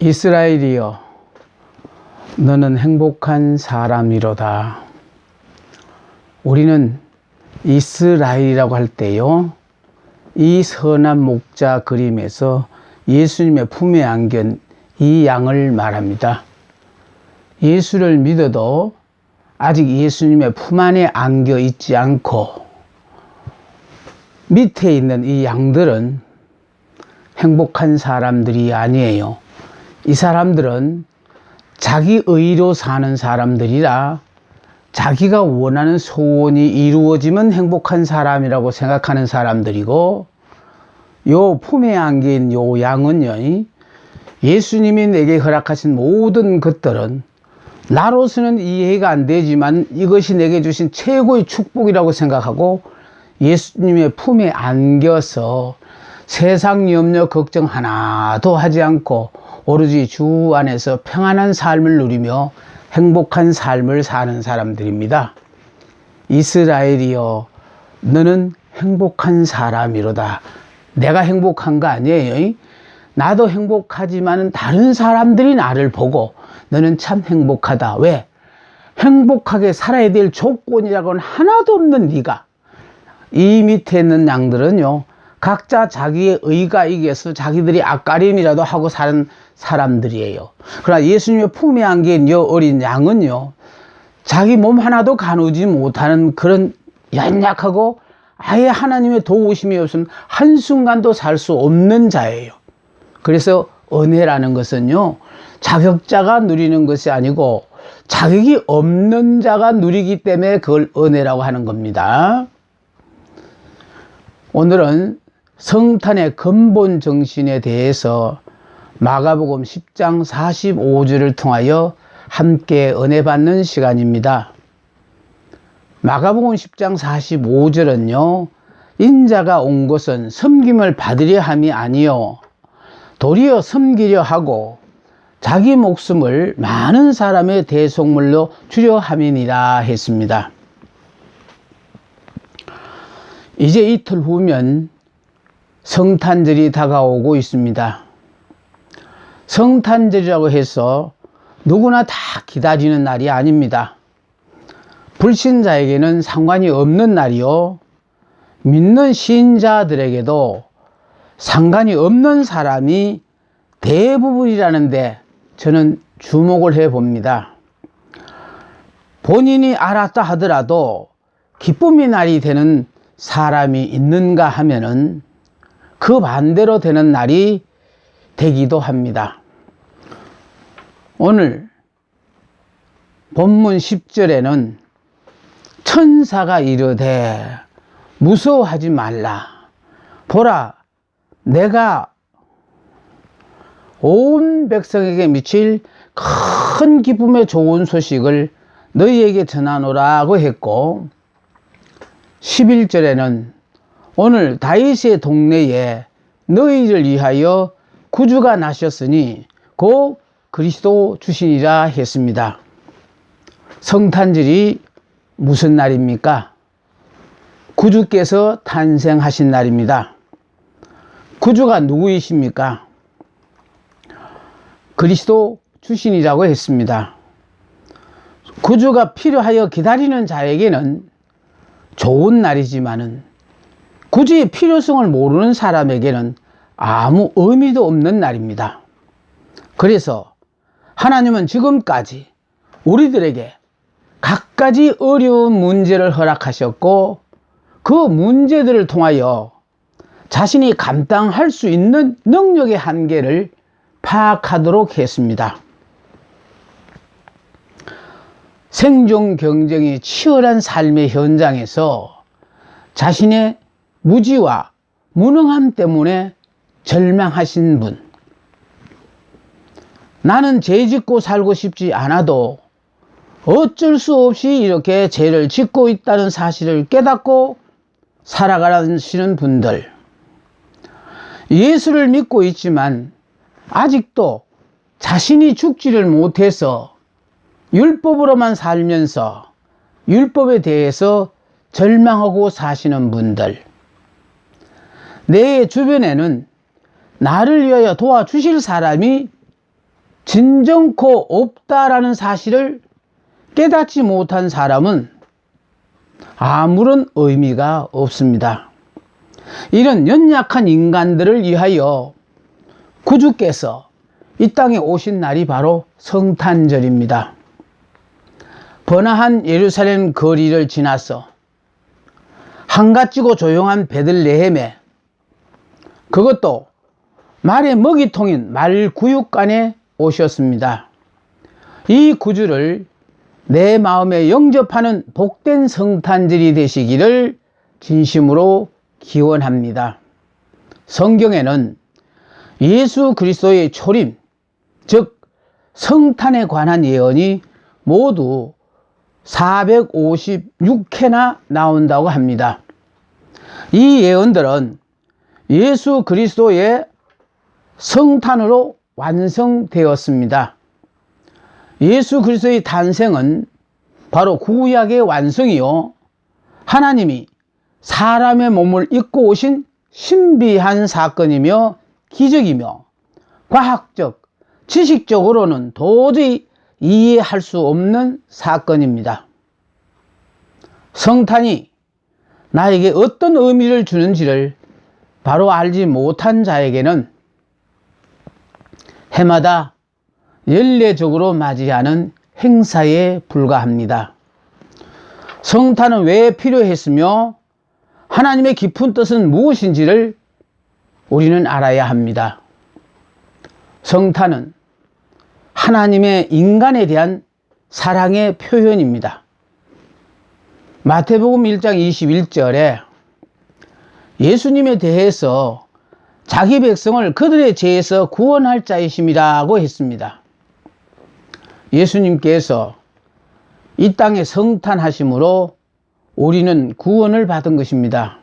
이스라엘이여, 너는 행복한 사람이로다. 우리는 이스라엘이라고 할 때요, 이 선한 목자 그림에서 예수님의 품에 안긴 이 양을 말합니다. 예수를 믿어도 아직 예수님의 품 안에 안겨 있지 않고 밑에 있는 이 양들은 행복한 사람들이 아니에요. 이 사람들은 자기 의로 사는 사람들이라 자기가 원하는 소원이 이루어지면 행복한 사람이라고 생각하는 사람들이고, 요 품에 안긴 요 양은요, 예수님이 내게 허락하신 모든 것들은 나로서는 이해가 안 되지만 이것이 내게 주신 최고의 축복이라고 생각하고 예수님의 품에 안겨서 세상 염려 걱정 하나도 하지 않고 오로지 주 안에서 평안한 삶을 누리며 행복한 삶을 사는 사람들입니다. 이스라엘이여, 너는 행복한 사람이로다. 내가 행복한 거 아니에요. 나도 행복하지만 다른 사람들이 나를 보고 너는 참 행복하다. 왜? 행복하게 살아야 될 조건이라고는 하나도 없는 네가. 이 밑에 있는 양들은요, 각자 자기의 의가 이겨서 자기들이 앞가림이라도 하고 사는 사람들이에요. 그러나 예수님의 품에 안긴 이 어린 양은요, 자기 몸 하나도 가누지 못하는 그런 연약하고 아예 하나님의 도우심이 없으면 한순간도 살 수 없는 자예요. 그래서 은혜라는 것은요, 자격자가 누리는 것이 아니고 자격이 없는 자가 누리기 때문에 그걸 은혜라고 하는 겁니다. 오늘은 성탄의 근본 정신에 대해서 마가복음 10장 45절을 통하여 함께 은혜 받는 시간입니다. 마가복음 10장 45절은요, 인자가 온 것은 섬김을 받으려 함이 아니요 도리어 섬기려 하고 자기 목숨을 많은 사람의 대속물로 주려 함이니라 했습니다. 이제 이틀 후면 성탄절이 다가오고 있습니다. 성탄절이라고 해서 누구나 다 기다리는 날이 아닙니다. 불신자에게는 상관이 없는 날이요, 믿는 신자들에게도 상관이 없는 사람이 대부분이라는데 저는 주목을 해 봅니다. 본인이 알았다 하더라도 기쁨의 날이 되는 사람이 있는가 하면은 그 반대로 되는 날이 되기도 합니다. 오늘 본문 10절에는 천사가 이르되 무서워하지 말라. 보라, 내가 온 백성에게 미칠 큰 기쁨의 좋은 소식을 너희에게 전하노라고 했고, 11절에는 오늘 다윗의 동네에 너희를 위하여 구주가 나셨으니 곧 그리스도 주시니라 했습니다. 성탄절이 무슨 날입니까? 구주께서 탄생하신 날입니다. 구주가 누구이십니까? 그리스도 주신이라고 했습니다. 구주가 필요하여 기다리는 자에게는 좋은 날이지만은 구주의 필요성을 모르는 사람에게는 아무 의미도 없는 날입니다. 그래서 하나님은 지금까지 우리들에게 갖가지 어려운 문제를 허락하셨고, 그 문제들을 통하여 자신이 감당할 수 있는 능력의 한계를 파악하도록 했습니다. 생존 경쟁이 치열한 삶의 현장에서 자신의 무지와 무능함 때문에 절망하신 분, 나는 죄 짓고 살고 싶지 않아도 어쩔 수 없이 이렇게 죄를 짓고 있다는 사실을 깨닫고 살아가시는 분들, 예수를 믿고 있지만 아직도 자신이 죽지를 못해서 율법으로만 살면서 율법에 대해서 절망하고 사시는 분들, 내 주변에는 나를 위하여 도와주실 사람이 진정코 없다라는 사실을 깨닫지 못한 사람은 아무런 의미가 없습니다. 이런 연약한 인간들을 위하여 구주께서 이 땅에 오신 날이 바로 성탄절입니다. 번화한 예루살렘 거리를 지나서 한갓지고 조용한 베들레헴에, 그것도 말의 먹이통인 말구육간에 오셨습니다. 이 구주를 내 마음에 영접하는 복된 성탄절이 되시기를 진심으로 기원합니다. 성경에는 예수 그리스도의 초림, 즉 성탄에 관한 예언이 모두 456회나 나온다고 합니다. 이 예언들은 예수 그리스도의 성탄으로 완성되었습니다. 예수 그리스도의 탄생은 바로 구약의 완성이요, 하나님이 사람의 몸을 입고 오신 신비한 사건이며 기적이며 과학적, 지식적으로는 도저히 이해할 수 없는 사건입니다. 성탄이 나에게 어떤 의미를 주는지를 바로 알지 못한 자에게는 해마다 연례적으로 맞이하는 행사에 불과합니다. 성탄은 왜 필요했으며 하나님의 깊은 뜻은 무엇인지를 우리는 알아야 합니다. 성탄은 하나님의 인간에 대한 사랑의 표현입니다. 마태복음 1장 21절에 예수님에 대해서 자기 백성을 그들의 죄에서 구원할 자이심이라고 했습니다. 예수님께서 이 땅에 성탄하심으로 우리는 구원을 받은 것입니다.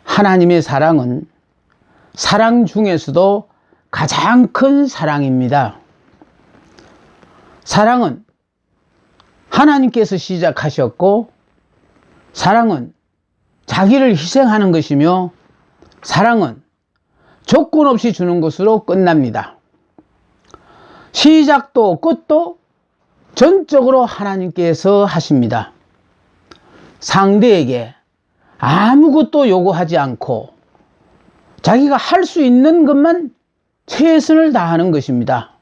하나님의 사랑은 사랑 중에서도 가장 큰 사랑입니다. 사랑은 하나님께서 시작하셨고, 사랑은 자기를 희생하는 것이며, 사랑은 조건 없이 주는 것으로 끝납니다. 시작도 끝도 전적으로 하나님께서 하십니다. 상대에게 아무것도 요구하지 않고 자기가 할 수 있는 것만 최선을 다하는 것입니다.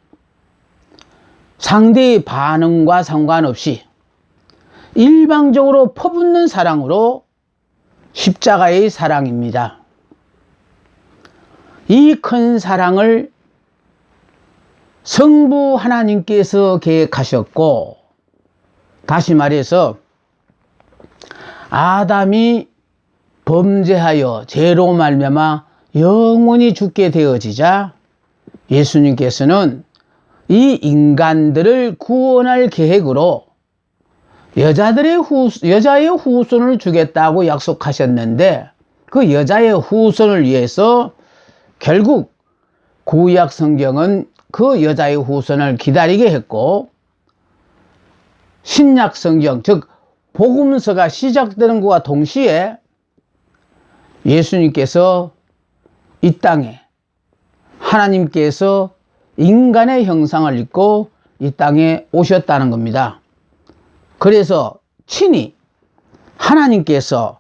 상대의 반응과 상관없이 일방적으로 퍼붓는 사랑으로 십자가의 사랑입니다. 이 큰 사랑을 성부 하나님께서 계획하셨고, 다시 말해서 아담이 범죄하여 죄로 말미암아 영원히 죽게 되어지자 예수님께서는 이 인간들을 구원할 계획으로 여자의 후손을 주겠다고 약속하셨는데, 그 여자의 후손을 위해서 결국 구약 성경은 그 여자의 후손을 기다리게 했고, 신약 성경, 즉 복음서가 시작되는 것과 동시에 예수님께서 이 땅에 하나님께서 인간의 형상을 입고 이 땅에 오셨다는 겁니다. 그래서 친히 하나님께서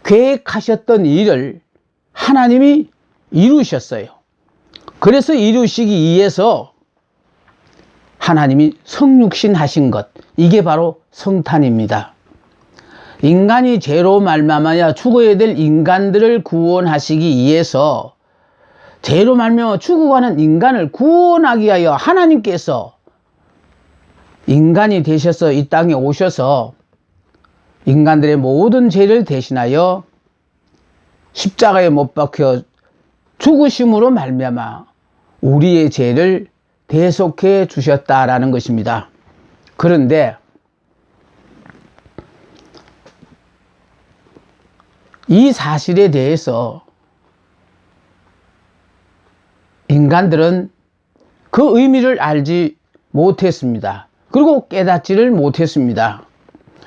계획하셨던 일을 하나님이 이루셨어요. 그래서 이루시기 위해서 하나님이 성육신 하신 것, 이게 바로 성탄입니다. 인간이 죄로 말미암아 죽어야 될 인간들을 구원하시기 위해서 죄로 말미암아 죽어가는 인간을 구원하기 위하여 하나님께서 인간이 되셔서 이 땅에 오셔서 인간들의 모든 죄를 대신하여 십자가에 못 박혀 죽으심으로 말미암아 우리의 죄를 대속해 주셨다라는 것입니다. 그런데 이 사실에 대해서 인간들은 그 의미를 알지 못했습니다. 그리고 깨닫지를 못했습니다.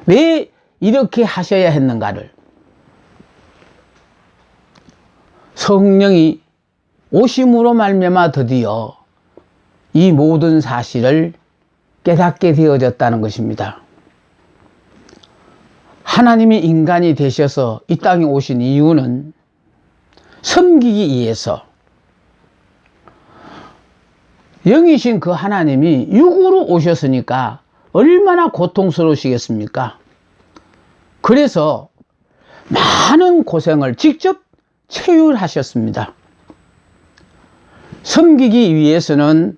왜 이렇게 하셔야 했는가를. 성령이 오심으로 말미암아 드디어 이 모든 사실을 깨닫게 되어졌다는 것입니다. 하나님이 인간이 되셔서 이 땅에 오신 이유는 섬기기 위해서, 영이신 그 하나님이 육으로 오셨으니까 얼마나 고통스러우시겠습니까? 그래서 많은 고생을 직접 체휼하셨습니다. 섬기기 위해서는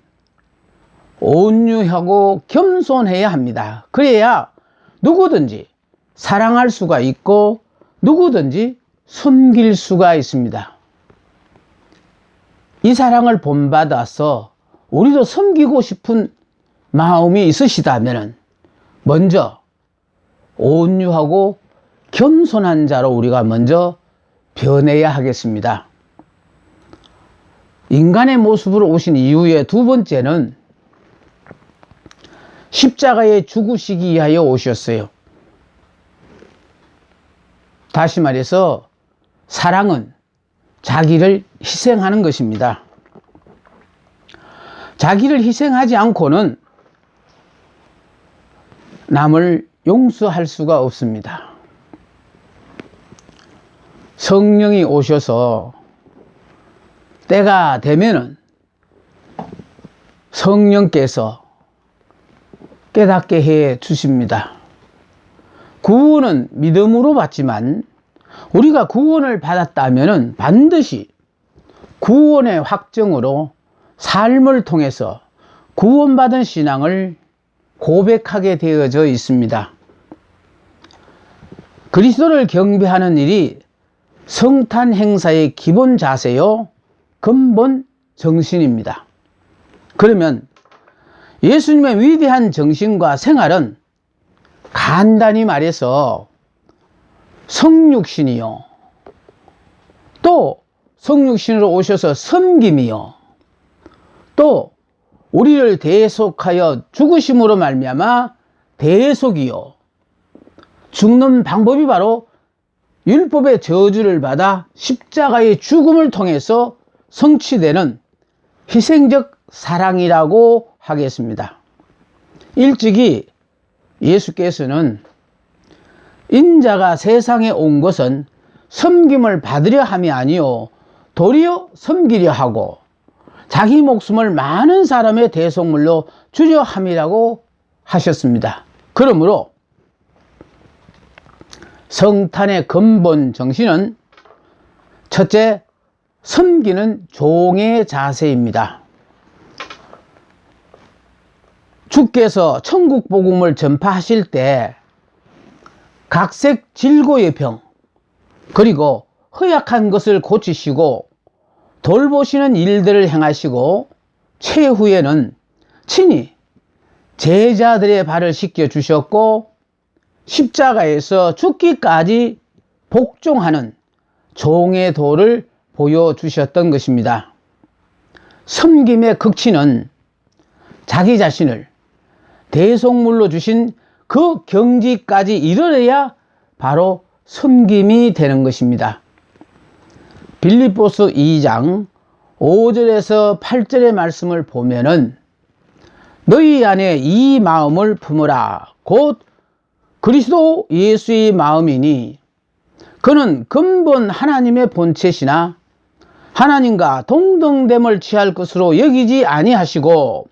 온유하고 겸손해야 합니다. 그래야 누구든지 사랑할 수가 있고 누구든지 섬길 수가 있습니다. 이 사랑을 본받아서 우리도 섬기고 싶은 마음이 있으시다면 먼저 온유하고 겸손한 자로 우리가 먼저 변해야 하겠습니다. 인간의 모습으로 오신 이후에 두 번째는 십자가에 죽으시기 위하여 오셨어요. 다시 말해서 사랑은 자기를 희생하는 것입니다. 자기를 희생하지 않고는 남을 용서할 수가 없습니다. 성령이 오셔서 때가 되면은 성령께서 깨닫게 해 주십니다. 구원은 믿음으로 받지만 우리가 구원을 받았다면 반드시 구원의 확정으로 삶을 통해서 구원받은 신앙을 고백하게 되어져 있습니다. 그리스도를 경배하는 일이 성탄 행사의 기본 자세요, 근본 정신입니다. 그러면 예수님의 위대한 정신과 생활은 간단히 말해서 성육신이요, 또 성육신으로 오셔서 섬김이요, 또 우리를 대속하여 죽으심으로 말미암아 대속이요, 죽는 방법이 바로 율법의 저주를 받아 십자가의 죽음을 통해서 성취되는 희생적 사랑이라고 하겠습니다. 일찍이 예수께서는 인자가 세상에 온 것은 섬김을 받으려 함이 아니요 도리어 섬기려 하고 자기 목숨을 많은 사람의 대속물로 주려 함이라고 하셨습니다. 그러므로 성탄의 근본 정신은 첫째, 섬기는 종의 자세입니다. 주께서 천국 복음을 전파하실 때 각색 질고의 병, 그리고 허약한 것을 고치시고 돌보시는 일들을 행하시고 최후에는 친히 제자들의 발을 씻겨 주셨고 십자가에서 죽기까지 복종하는 종의 도를 보여주셨던 것입니다. 섬김의 극치는 자기 자신을 대속물로 주신 그 경지까지 이르러야 바로 섬김이 되는 것입니다. 빌립보서 2장 5절에서 8절의 말씀을 보면은 너희 안에 이 마음을 품으라 곧 그리스도 예수의 마음이니 그는 근본 하나님의 본체시나 하나님과 동등됨을 취할 것으로 여기지 아니하시고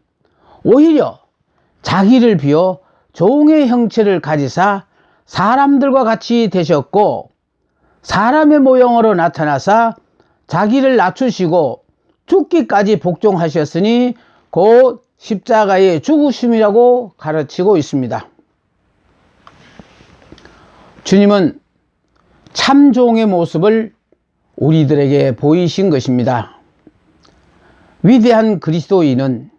오히려 자기를 비워 종의 형체를 가지사 사람들과 같이 되셨고 사람의 모형으로 나타나사 자기를 낮추시고 죽기까지 복종하셨으니 곧 십자가의 죽으심이라고 가르치고 있습니다. 주님은 참종의 모습을 우리들에게 보이신 것입니다. 위대한 그리스도인을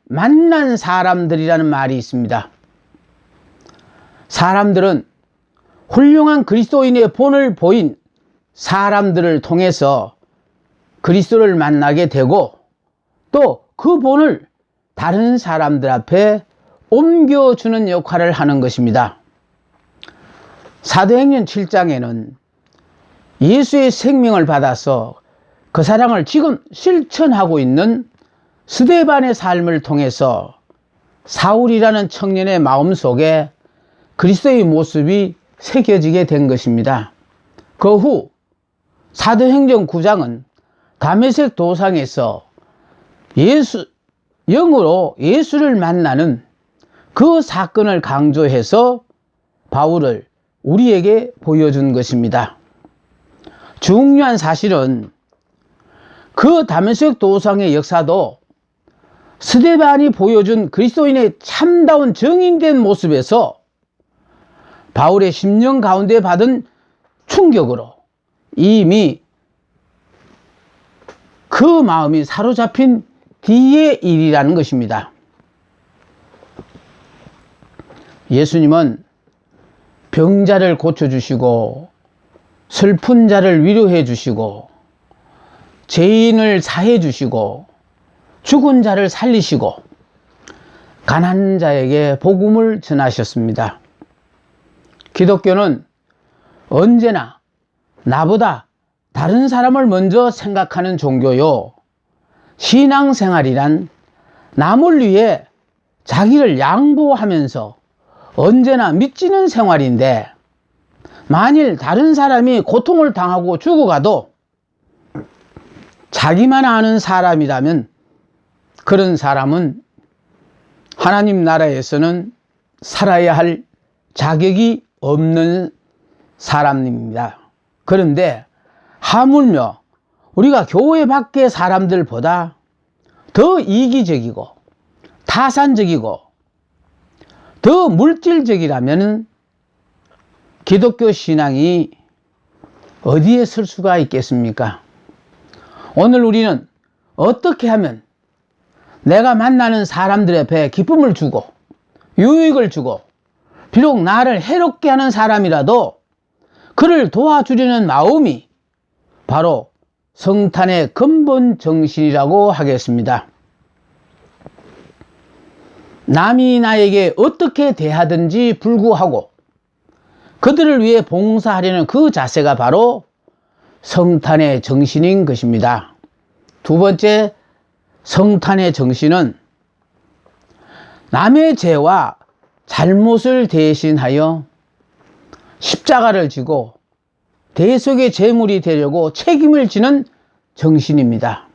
만난 사람들이라는 말이 있습니다. 사람들은 훌륭한 그리스도인의 본을 보인 사람들을 통해서 그리스도를 만나게 되고 또 그 본을 다른 사람들 앞에 옮겨주는 역할을 하는 것입니다. 사도행전 7장에는 예수의 생명을 받아서 그 사랑을 지금 실천하고 있는 스데반의 삶을 통해서 사울이라는 청년의 마음속에 그리스도의 모습이 새겨지게 된 것입니다. 그 후 사도행전 9장은 다메섹 도상에서 영으로 예수를 만나는 그 사건을 강조해서 바울을 우리에게 보여준 것입니다. 중요한 사실은 그 다메섹 도상의 역사도 스데반이 보여준 그리스도인의 참다운 정인된 모습에서 바울의 심령 가운데 받은 충격으로 이미 그 마음이 사로잡힌 뒤의 일이라는 것입니다. 예수님은 병자를 고쳐주시고 슬픈 자를 위로해 주시고 죄인을 사해 주시고 죽은 자를 살리시고 가난한 자에게 복음을 전하셨습니다. 기독교는 언제나 나보다 다른 사람을 먼저 생각하는 종교요. 신앙생활이란 남을 위해 자기를 양보하면서 언제나 믿지는 생활인데, 만일 다른 사람이 고통을 당하고 죽어가도 자기만 아는 사람이라면 그런 사람은 하나님 나라에서는 살아야 할 자격이 없는 사람입니다. 그런데 하물며 우리가 교회 밖의 사람들보다 더 이기적이고 타산적이고 더 물질적이라면 기독교 신앙이 어디에 설 수가 있겠습니까? 오늘 우리는 어떻게 하면 내가 만나는 사람들의 배에 기쁨을 주고 유익을 주고 비록 나를 해롭게 하는 사람이라도 그를 도와주려는 마음이 바로 성탄의 근본 정신이라고 하겠습니다. 남이 나에게 어떻게 대하든지 불구하고 그들을 위해 봉사하려는 그 자세가 바로 성탄의 정신인 것입니다. 두 번째, 성탄의 정신은 남의 죄와 잘못을 대신하여 십자가를 지고 대속의 제물이 되려고 책임을 지는 정신입니다.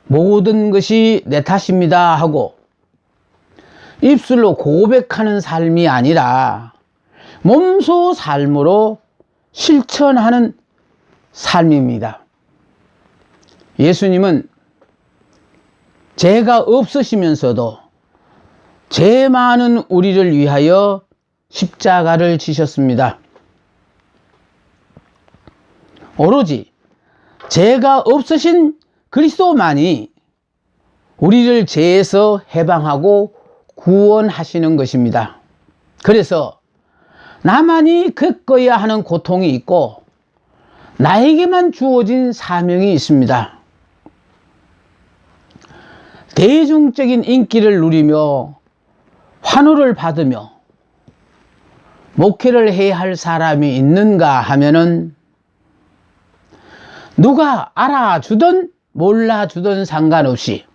모든 것이 내 탓입니다 하고 입술로 고백하는 삶이 아니라 몸소 삶으로 실천하는 삶입니다. 예수님은 죄가 없으시면서도 죄 많은 우리를 위하여 십자가를 지셨습니다. 오로지 죄가 없으신 그리스도만이 우리를 죄에서 해방하고 구원하시는 것입니다. 그래서 나만이 겪어야 하는 고통이 있고 나에게만 주어진 사명이 있습니다. 대중적인 인기를 누리며 환호를 받으며 목회를 해야 할 사람이 있는가 하면은 누가 알아주든 몰라주든 상관없이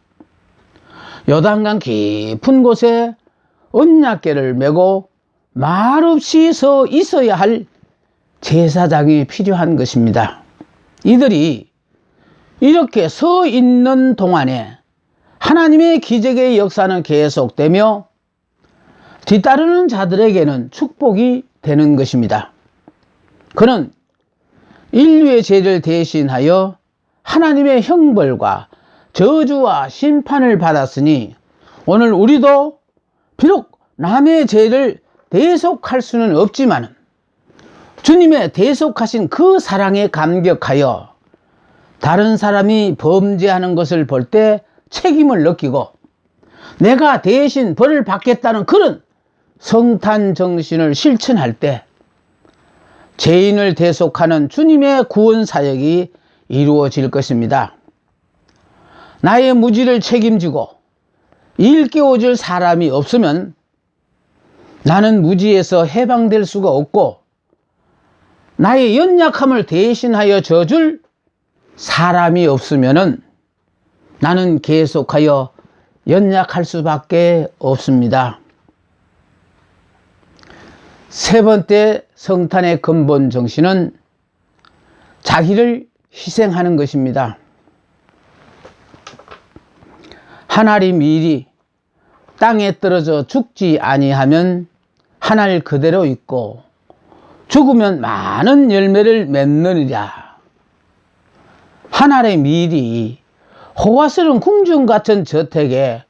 요단강 깊은 곳에 언약궤를 메고 말없이 서 있어야 할 제사장이 필요한 것입니다. 이들이 이렇게 서 있는 동안에 하나님의 기적의 역사는 계속되며 뒤따르는 자들에게는 축복이 되는 것입니다. 그는 인류의 죄를 대신하여 하나님의 형벌과 저주와 심판을 받았으니 오늘 우리도 비록 남의 죄를 대속할 수는 없지만 주님의 대속하신 그 사랑에 감격하여 다른 사람이 범죄하는 것을 볼 때 책임을 느끼고 내가 대신 벌을 받겠다는 그런 성탄 정신을 실천할 때 죄인을 대속하는 주님의 구원 사역이 이루어질 것입니다. 나의 무지를 책임지고 일깨워줄 사람이 없으면 나는 무지에서 해방될 수가 없고 나의 연약함을 대신하여 져줄 사람이 없으면은 나는 계속하여 연약할 수밖에 없습니다. 세 번째 성탄의 근본 정신은 자기를 희생하는 것입니다. 한 알이 미리 땅에 떨어져 죽지 아니하면 한 알 그대로 있고 죽으면 많은 열매를 맺느니라. 한 알의 밀이 호화스러운 궁중 같은 저택에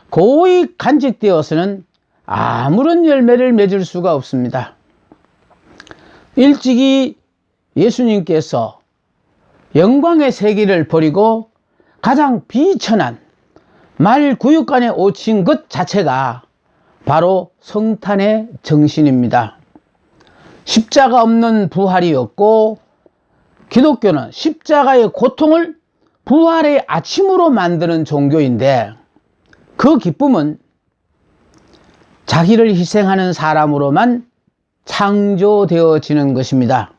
고이 간직되어서는 아무런 열매를 맺을 수가 없습니다. 일찍이 예수님께서 영광의 세계를 버리고 가장 비천한 말 구육간에 오신 것 자체가 바로 성탄의 정신입니다. 십자가 없는 부활이었고 기독교는 십자가의 고통을 부활의 아침으로 만드는 종교인데 그 기쁨은 자기를 희생하는 사람으로만 창조되어지는 것입니다.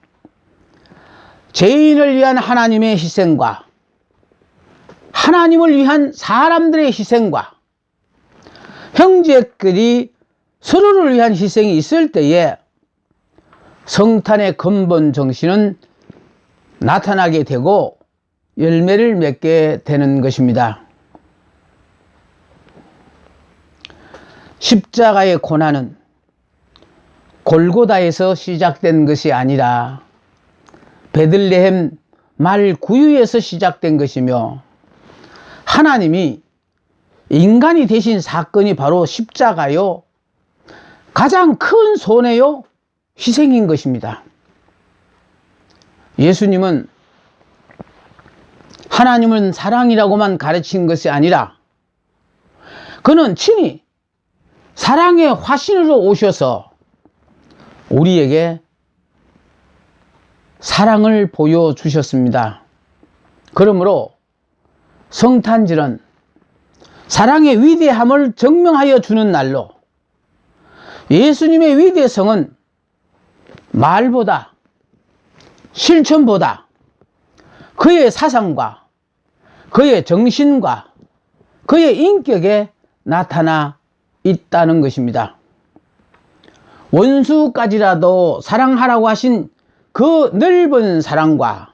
죄인을 위한 하나님의 희생과 하나님을 위한 사람들의 희생과 형제끼리 서로를 위한 희생이 있을 때에 성탄의 근본 정신은 나타나게 되고 열매를 맺게 되는 것입니다. 십자가의 고난은 골고다에서 시작된 것이 아니라 베들레헴 말 구유에서 시작된 것이며 하나님이 인간이 되신 사건이 바로 십자가요 가장 큰 손해요 희생인 것입니다. 예수님은 하나님은 사랑이라고만 가르친 것이 아니라 그는 친히 사랑의 화신으로 오셔서 우리에게 사랑을 보여주셨습니다. 그러므로 성탄절은 사랑의 위대함을 증명하여 주는 날로 예수님의 위대성은 말보다 실천보다 그의 사상과 그의 정신과 그의 인격에 나타나 있다는 것입니다. 원수까지라도 사랑하라고 하신 그 넓은 사랑과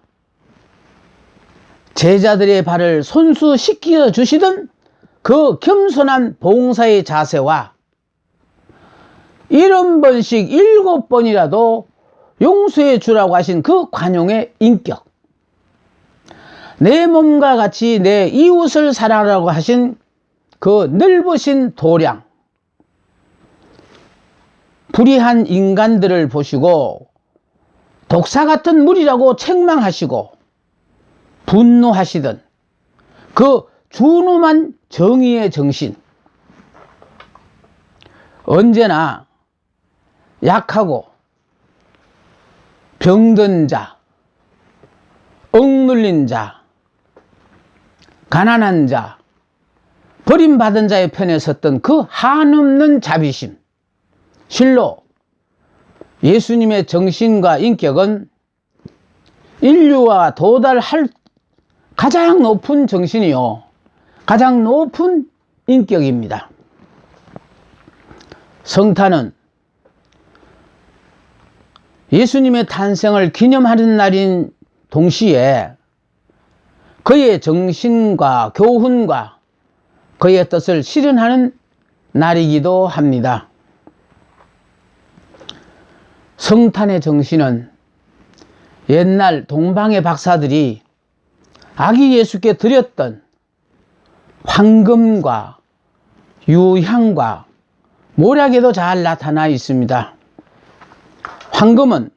제자들의 발을 손수 씻겨 주시던 그 겸손한 봉사의 자세와 70번씩 7번이라도 용서해 주라고 하신 그 관용의 인격, 내 몸과 같이 내 이웃을 사랑하라고 하신 그 넓으신 도량, 불의한 인간들을 보시고 독사 같은 물이라고 책망하시고 분노하시던 그 준엄한 정의의 정신, 언제나 약하고 병든 자, 억눌린 자, 가난한 자, 버림받은 자의 편에 섰던 그 한없는 자비심, 실로 예수님의 정신과 인격은 인류와 도달할 가장 높은 정신이요 가장 높은 인격입니다. 성탄은 예수님의 탄생을 기념하는 날인 동시에 그의 정신과 교훈과 그의 뜻을 실현하는 날이기도 합니다. 성탄의 정신은 옛날 동방의 박사들이 아기 예수께 드렸던 황금과 유향과 모략에도 잘 나타나 있습니다. 황금은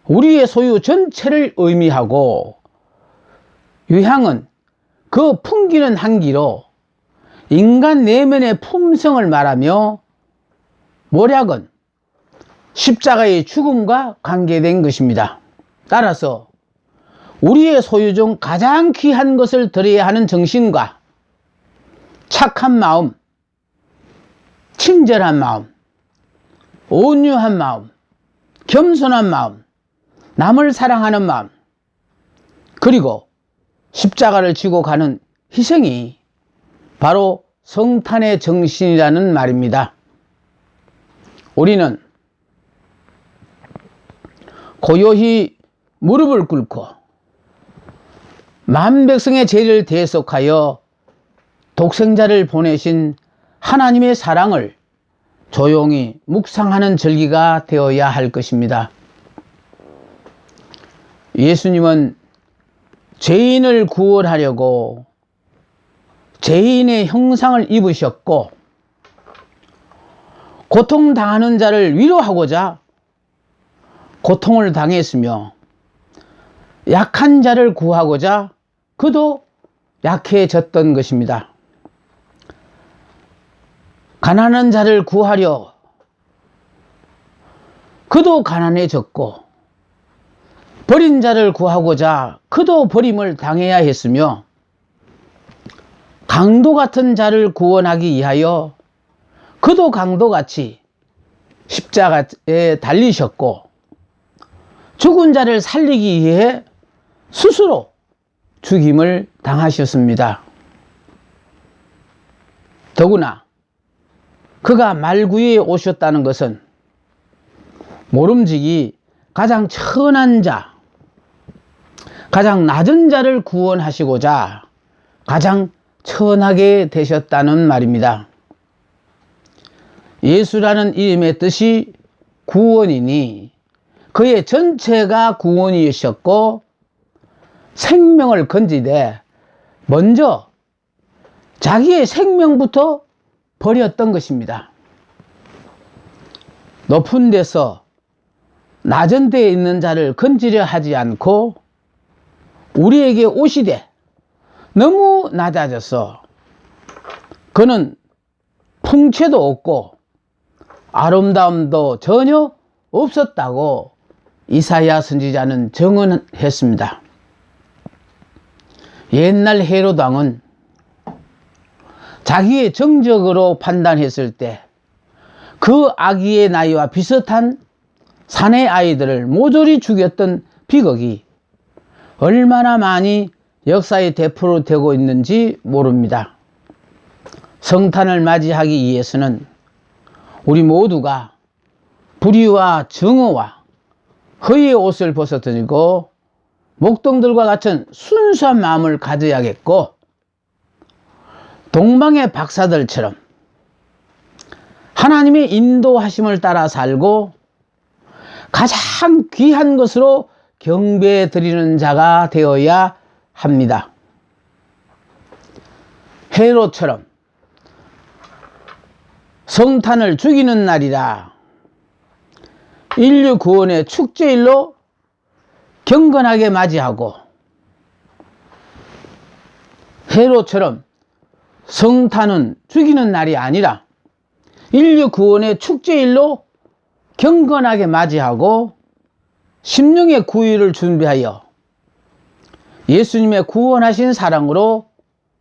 우리의 소유 전체를 의미하고 유향은 그 풍기는 향기로 인간 내면의 품성을 말하며 모략은 십자가의 죽음과 관계된 것입니다. 따라서 우리의 소유 중 가장 귀한 것을 드려야 하는 정신과 착한 마음, 친절한 마음, 온유한 마음, 겸손한 마음, 남을 사랑하는 마음, 그리고 십자가를 지고 가는 희생이 바로 성탄의 정신이라는 말입니다. 우리는 고요히 무릎을 꿇고 만백성의 죄를 대속하여 독생자를 보내신 하나님의 사랑을 조용히 묵상하는 절기가 되어야 할 것입니다. 예수님은 죄인을 구원하려고 죄인의 형상을 입으셨고, 고통당하는 자를 위로하고자 고통을 당했으며, 약한 자를 구하고자 그도 약해졌던 것입니다. 가난한 자를 구하려 그도 가난해졌고, 버린 자를 구하고자 그도 버림을 당해야 했으며, 강도 같은 자를 구원하기 위하여 그도 강도같이 십자가에 달리셨고, 죽은 자를 살리기 위해 스스로 죽임을 당하셨습니다. 더구나 그가 말구에 오셨다는 것은 모름지기 가장 천한 자, 가장 낮은 자를 구원하시고자 가장 천하게 되셨다는 말입니다. 예수라는 이름의 뜻이 구원이니 그의 전체가 구원이셨고, 생명을 건지되 먼저 자기의 생명부터 버렸던 것입니다. 높은 데서 낮은 데에 있는 자를 건지려 하지 않고 우리에게 오시되 너무 낮아져서 그는 풍채도 없고 아름다움도 전혀 없었다고 이사야 선지자는 증언했습니다. 옛날 헤롯 왕은 자기의 정적으로 판단했을 때 그 아기의 나이와 비슷한 사내 아이들을 모조리 죽였던 비극이 얼마나 많이 역사의 대표로 되고 있는지 모릅니다. 성탄을 맞이하기 위해서는 우리 모두가 불의와 정의와 허위의 옷을 벗어들고 목동들과 같은 순수한 마음을 가져야겠고, 동방의 박사들처럼 하나님의 인도하심을 따라 살고 가장 귀한 것으로 경배해 드리는 자가 되어야 합니다. 헤롯처럼 성탄을 죽이는 날이라 인류 구원의 축제일로 경건하게 맞이하고, 헤롯처럼 성탄은 죽이는 날이 아니라 인류 구원의 축제일로 경건하게 맞이하고 심령의 구유를 준비하여 예수님의 구원하신 사랑으로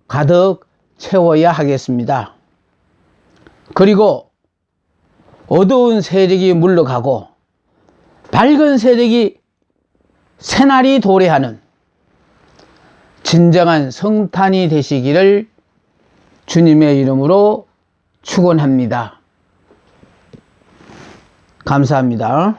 가득 채워야 하겠습니다. 그리고 어두운 세력이 물러가고 밝은 세력이 새날이 도래하는 진정한 성탄이 되시기를 주님의 이름으로 축원합니다. 감사합니다.